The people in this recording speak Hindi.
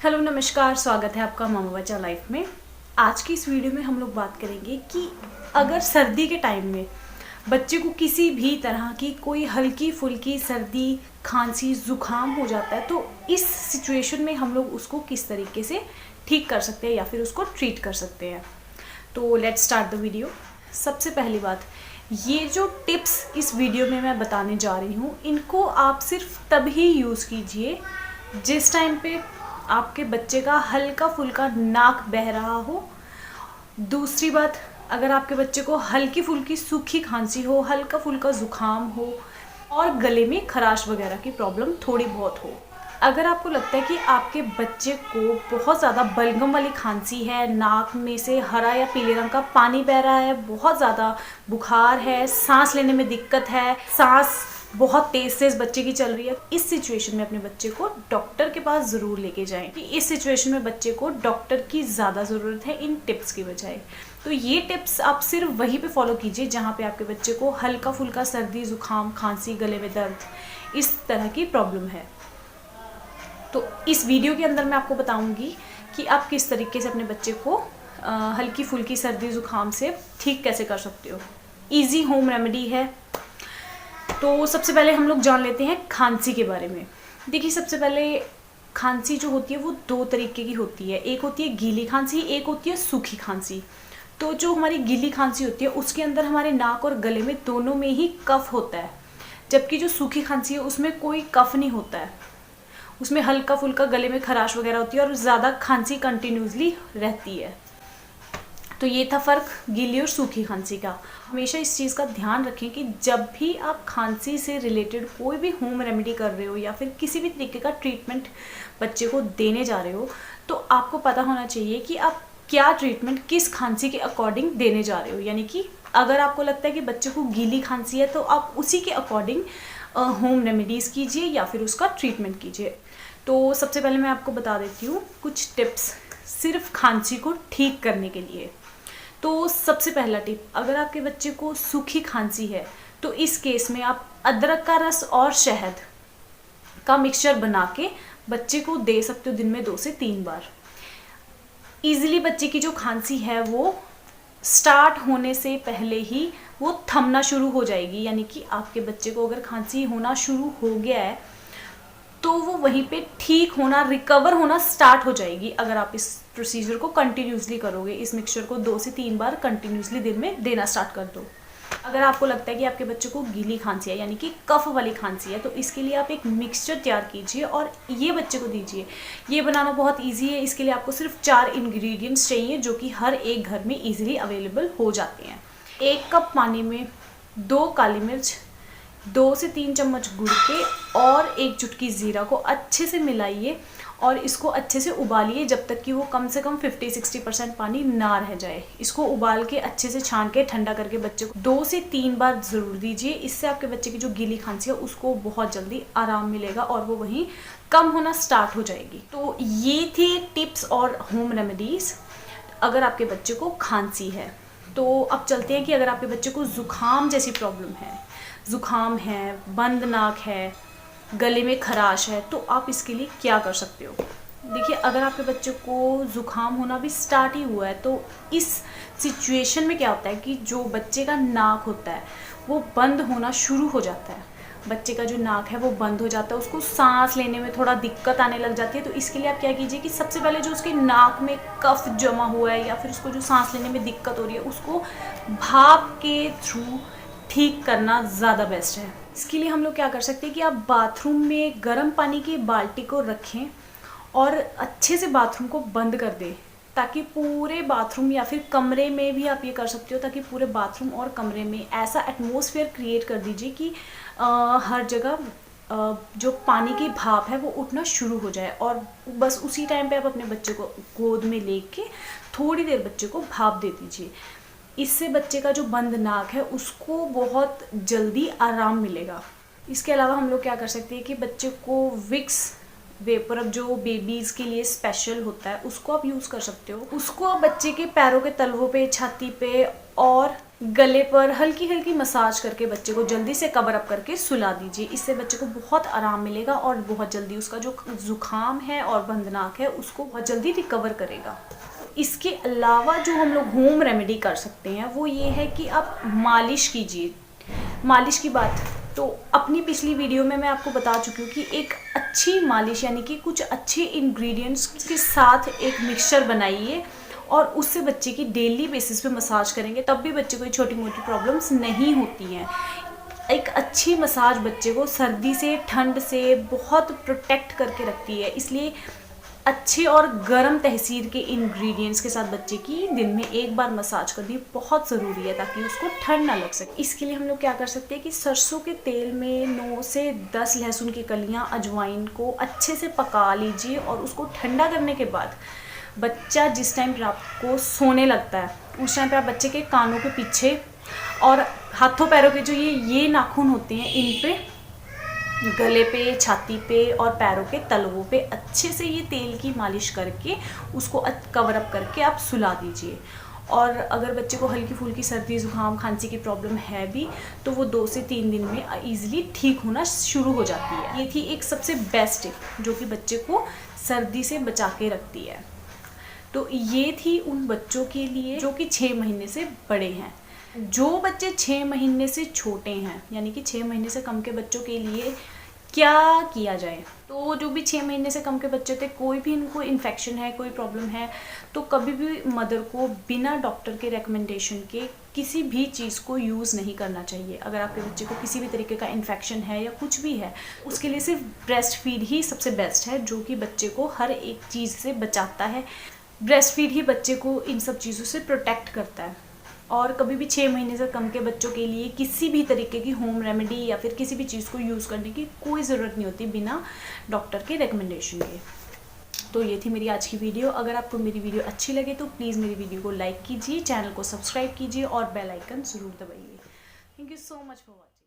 हेलो नमस्कार, स्वागत है आपका मामा बच्चा लाइफ में। आज की इस वीडियो में हम लोग बात करेंगे कि अगर सर्दी के टाइम में बच्चे को किसी भी तरह की कोई हल्की फुल्की सर्दी खांसी जुकाम हो जाता है तो इस सिचुएशन में हम लोग उसको किस तरीके से ठीक कर सकते हैं या फिर उसको ट्रीट कर सकते हैं। तो लेट्स स्टार्ट द वीडियो। सबसे पहली बात, ये जो टिप्स इस वीडियो में मैं बताने जा रही हूँ इनको आप सिर्फ तभी यूज़ कीजिए जिस टाइम पे आपके बच्चे का हल्का फुल्का नाक बह रहा हो। दूसरी बात, अगर आपके बच्चे को हल्की फुल्की सूखी खांसी हो, हल्का फुल्का ज़ुकाम हो और गले में खराश वगैरह की प्रॉब्लम थोड़ी बहुत हो। अगर आपको लगता है कि आपके बच्चे को बहुत ज़्यादा बलगम वाली खांसी है, नाक में से हरा या पीले रंग का पानी बह रहा है, बहुत ज़्यादा बुखार है, सांस लेने में दिक्कत है, सांस बहुत तेज बच्चे की चल रही है, इस सिचुएशन में अपने बच्चे को डॉक्टर के पास ज़रूर लेके जाएं। कि इस सिचुएशन में बच्चे को डॉक्टर की ज़्यादा ज़रूरत है इन टिप्स की बजाय। तो ये टिप्स आप सिर्फ वहीं पे फॉलो कीजिए जहाँ पे आपके बच्चे को हल्का फुल्का सर्दी जुकाम खांसी गले में दर्द इस तरह की प्रॉब्लम है। तो इस वीडियो के अंदर मैं आपको बताऊंगी कि आप किस तरीके से अपने बच्चे को हल्की फुल्की सर्दी जुकाम से ठीक कैसे कर सकते हो। ईजी होम रेमेडी है। तो सबसे पहले हम लोग जान लेते हैं खांसी के बारे में। देखिए, सबसे पहले खांसी जो होती है वो दो तरीके की होती है। एक होती है गीली खांसी, एक होती है सूखी खांसी। तो जो हमारी गीली खांसी होती है उसके अंदर हमारे नाक और गले में दोनों में ही कफ होता है, जबकि जो सूखी खांसी है उसमें कोई कफ नहीं होता है, उसमें हल्का फुल्का गले में खराश वगैरह होती है और ज़्यादा खांसी कंटिन्यूसली रहती है। तो ये था फ़र्क गीली और सूखी खांसी का। हमेशा इस चीज़ का ध्यान रखें कि जब भी आप खांसी से रिलेटेड कोई भी होम रेमेडी कर रहे हो या फिर किसी भी तरीके का ट्रीटमेंट बच्चे को देने जा रहे हो तो आपको पता होना चाहिए कि आप क्या ट्रीटमेंट किस खांसी के अकॉर्डिंग देने जा रहे हो। यानी कि अगर आपको लगता है कि बच्चे को गीली खांसी है तो आप उसी के अकॉर्डिंग होम रेमेडीज़ कीजिए या फिर उसका ट्रीटमेंट कीजिए। तो सबसे पहले मैं आपको बता देती हूँ कुछ टिप्स सिर्फ खांसी को ठीक करने के लिए। तो सबसे पहला टिप, अगर आपके बच्चे को सूखी खांसी है तो इस केस में आप अदरक का रस और शहद का मिक्सचर बना के बच्चे को दे सकते हो दिन में 2 से 3 बार। ईजिली बच्चे की जो खांसी है वो स्टार्ट होने से पहले ही वो थमना शुरू हो जाएगी। यानी कि आपके बच्चे को अगर खांसी होना शुरू हो गया है तो वो वहीं पे ठीक होना, रिकवर होना स्टार्ट हो जाएगी अगर आप इस प्रोसीजर को कंटिन्यूसली करोगे। इस मिक्सचर को 2 से 3 बार कंटिन्यूसली दिन में देना स्टार्ट कर दो। अगर आपको लगता है कि आपके बच्चे को गीली खांसी है यानी कि कफ वाली खांसी है तो इसके लिए आप एक मिक्सचर तैयार कीजिए और ये बच्चे को दीजिए। ये बनाना बहुत ईजी है। इसके लिए आपको सिर्फ 4 इंग्रेडिएंट्स चाहिए जो कि हर एक घर में ईजिली अवेलेबल हो जाते हैं। 1 कप पानी में 2 काली मिर्च, 2 से 3 चम्मच गुड़ के और 1 चुटकी ज़ीरा को अच्छे से मिलाइए और इसको अच्छे से उबालिए जब तक कि वो कम से कम 50-60% पानी ना रह जाए। इसको उबाल के अच्छे से छान के ठंडा करके बच्चे को 2 से 3 बार ज़रूर दीजिए। इससे आपके बच्चे की जो गीली खांसी है उसको बहुत जल्दी आराम मिलेगा और वो वहीं कम होना स्टार्ट हो जाएगी। तो ये थी टिप्स और होम रेमेडीज़ अगर आपके बच्चे को खांसी है। तो अब चलते हैं कि अगर आपके बच्चे को ज़ुकाम जैसी प्रॉब्लम है, ज़ुकाम है, बंद नाक है, गले में खराश है, तो आप इसके लिए क्या कर सकते हो। देखिए, अगर आपके बच्चे को ज़ुकाम होना भी स्टार्ट ही हुआ है तो इस सिचुएशन में क्या होता है कि जो बच्चे का नाक होता है वो बंद होना शुरू हो जाता है। बच्चे का जो नाक है वो बंद हो जाता है, उसको सांस लेने में थोड़ा दिक्कत आने लग जाती है। तो इसके लिए आप क्या कीजिए कि सबसे पहले जो उसके नाक में कफ जमा हुआ है या फिर उसको जो सांस लेने में दिक्कत हो रही है उसको भाप के थ्रू ठीक करना ज़्यादा बेस्ट है। इसके लिए हम लोग क्या कर सकते हैं कि आप बाथरूम में गर्म पानी की बाल्टी को रखें और अच्छे से बाथरूम को बंद कर दें ताकि पूरे बाथरूम या फिर कमरे में भी आप ये कर सकते हो ताकि पूरे बाथरूम और कमरे में ऐसा एटमॉस्फेयर क्रिएट कर दीजिए कि हर जगह जो पानी की भाप है वो उठना शुरू हो जाए। और बस उसी टाइम पे आप अपने बच्चे को गोद में लेके थोड़ी देर बच्चे को भाप दे दीजिए। इससे बच्चे का जो बंद नाक है उसको बहुत जल्दी आराम मिलेगा। इसके अलावा हम लोग क्या कर सकते हैं कि बच्चे को विक्स वेपर जो बेबीज़ के लिए स्पेशल होता है उसको आप यूज़ कर सकते हो। उसको आप बच्चे के पैरों के तलवों पे, छाती पे और गले पर हल्की हल्की मसाज करके बच्चे को जल्दी से कवर अप करके सुला दीजिए। इससे बच्चे को बहुत आराम मिलेगा और बहुत जल्दी उसका जो ज़ुकाम है और बंधनाक है उसको बहुत जल्दी रिकवर करेगा। इसके अलावा जो हम लोग होम रेमेडी कर सकते हैं वो ये है कि आप मालिश कीजिए। मालिश की बात तो अपनी पिछली वीडियो में मैं आपको बता चुकी हूँ कि एक अच्छी मालिश यानी कि कुछ अच्छे इंग्रेडिएंट्स के साथ एक मिक्सचर बनाइए और उससे बच्चे की डेली बेसिस पे मसाज करेंगे, तब भी बच्चे को छोटी मोटी प्रॉब्लम्स नहीं होती हैं। एक अच्छी मसाज बच्चे को सर्दी से, ठंड से बहुत प्रोटेक्ट करके रखती है, इसलिए अच्छे और गर्म तहसीर के इंग्रेडिएंट्स के साथ बच्चे की दिन में एक बार मसाज करनी बहुत ज़रूरी है ताकि उसको ठंड ना लग सके। इसके लिए हम लोग क्या कर सकते हैं कि सरसों के तेल में 9 से 10 लहसुन की कलियां, अजवाइन को अच्छे से पका लीजिए और उसको ठंडा करने के बाद बच्चा जिस टाइम पर आपको सोने लगता है उस टाइम पर आप बच्चे के कानों के पीछे और हाथों पैरों के जो ये नाखून होते हैं इन पे, गले पे, छाती पे और पैरों के तलवों पे अच्छे से ये तेल की मालिश करके उसको कवर अप करके आप सुला दीजिए। और अगर बच्चे को हल्की फुल्की सर्दी, ज़ुकाम, खांसी की प्रॉब्लम है भी तो वो 2 से 3 दिन में ईज़िली ठीक होना शुरू हो जाती है। ये थी एक सबसे बेस्ट टिप जो कि बच्चे को सर्दी से बचा के रखती है। तो ये थी उन बच्चों के लिए जो कि 6 महीने से बड़े हैं। जो बच्चे 6 महीने से छोटे हैं यानी कि 6 महीने से कम के बच्चों के लिए क्या किया जाए, तो जो भी 6 महीने से कम के बच्चे थे, कोई भी इनको इन्फेक्शन है, कोई प्रॉब्लम है, तो कभी भी मदर को बिना डॉक्टर के रिकमेंडेशन के किसी भी चीज़ को यूज़ नहीं करना चाहिए। अगर आपके बच्चे को किसी भी तरीके का इन्फेक्शन है या कुछ भी है, उसके लिए सिर्फ ब्रेस्ट फीड ही सबसे बेस्ट है जो कि बच्चे को हर एक चीज़ से बचाता है। ब्रेस्ट फीड ही बच्चे को इन सब चीज़ों से प्रोटेक्ट करता है। और कभी भी 6 महीने से कम के बच्चों के लिए किसी भी तरीके की होम रेमेडी या फिर किसी भी चीज़ को यूज़ करने की कोई ज़रूरत नहीं होती बिना डॉक्टर के रिकमेंडेशन के। तो ये थी मेरी आज की वीडियो। अगर आपको मेरी वीडियो अच्छी लगे तो प्लीज़ मेरी वीडियो को लाइक कीजिए, चैनल को सब्सक्राइब कीजिए और बेल आइकन ज़रूर दबाइए। Thank you so much for watching.